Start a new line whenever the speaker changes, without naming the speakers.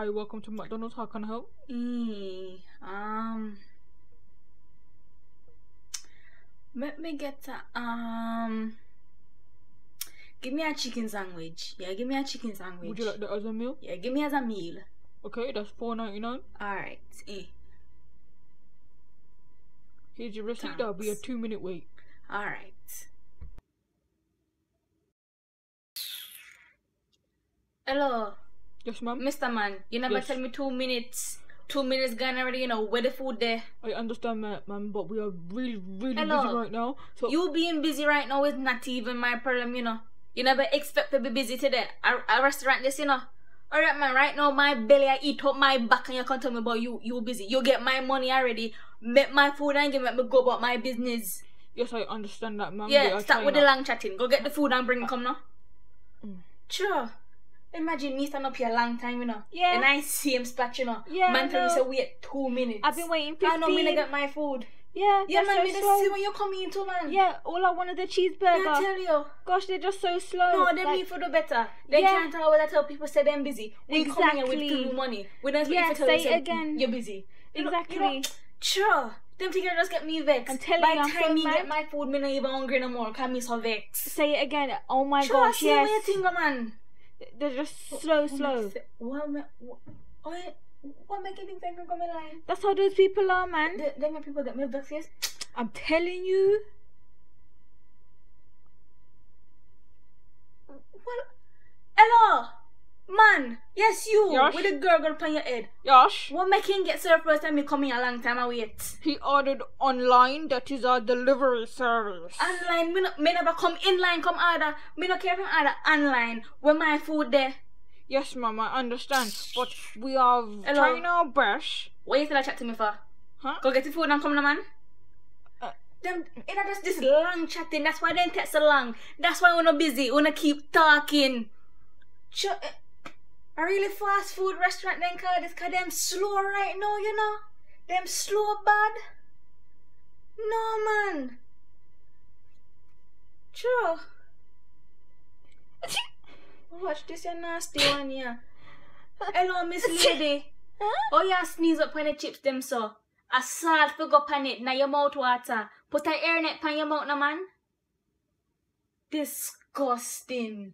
Hi, welcome to McDonald's. How can I help?
Let me get give me a chicken sandwich. Yeah, give me a chicken sandwich.
Would you like that as a meal?
Yeah, give me as a meal.
Okay, that's $4.99.
Alright.
Here's your receipt.
Thanks.
That'll be a 2-minute wait.
Alright. Hello.
Yes, ma'am.
Mr. Man, you never
Yes.
tell me 2 minutes. 2 minutes gone already, you know, where the food there?
I understand that, ma'am, but we are really busy
Hello.
right now. So
You being busy right now is not even my problem, you know. You never expect to be busy today. A restaurant this, you know. Alright, man, right now my belly I eat up my back and you can't tell me about you busy. You get my money already. Make my food and give me go about my business.
yes, I understand that, ma'am.
Yeah, stop with the
that.
long chatting. Go get the food and bring it, come now. Sure. Imagine me stand up here a long time, you know.
Yeah.
And I see him splat, you know.
Yeah,
Man tell me
no.
say wait 2 minutes.
I've been waiting 15.
I know me to get my food.
Yeah,
Yeah,
they're
man,
so
me to
slow.
see when you come in too, man.
Yeah, all I wanted a cheeseburger.
I tell you.
Gosh, they're just so slow.
No, they
Like,
need for the better. They
Yeah.
can't always tell people say they're busy. We come here with
Exactly.
free money. We don't
Yeah,
expect you to tell
say
us
it
say
again.
you're busy.
Exactly.
Sure. Them things just get me vexed.
I'm telling
By
you, I'm
the time
so
me
mad.
get my food, me not even hungry no more. Cause me so vexed.
Say it again. Oh my
Sure,
gosh,
see
yes.
what you think, man.
They're just slow.
What make you think they can come in line?
That's how those people are, man.
They make people get me vexed, yes?
I'm telling you.
What? Hello? Man, yes you,
Yes?
with the gurgle on your head.
Yes,
What make him get served first time me come here a long time I wait?
he ordered online. That is our delivery service.
Online, me never come inline, come order. Me no care if I order online. When my food there.
Yes, ma'am, I understand, but we are
Hello?
trying our best.
What you still chat to me for?
Huh?
Go get the food and come now, man. Them, it just this long chatting. That's why they take so long. That's why we're not busy. We wanna keep talking. A really fast food restaurant then cause them slow right now, you know. Them slow bad. No man. Sure. Watch this your nasty one here. Hello, Miss Lady. Oh, you sneeze up on the chips them so. A salt for go pan it, now your mouth water. Put a hairnet pan your mouth now, man. Disgusting.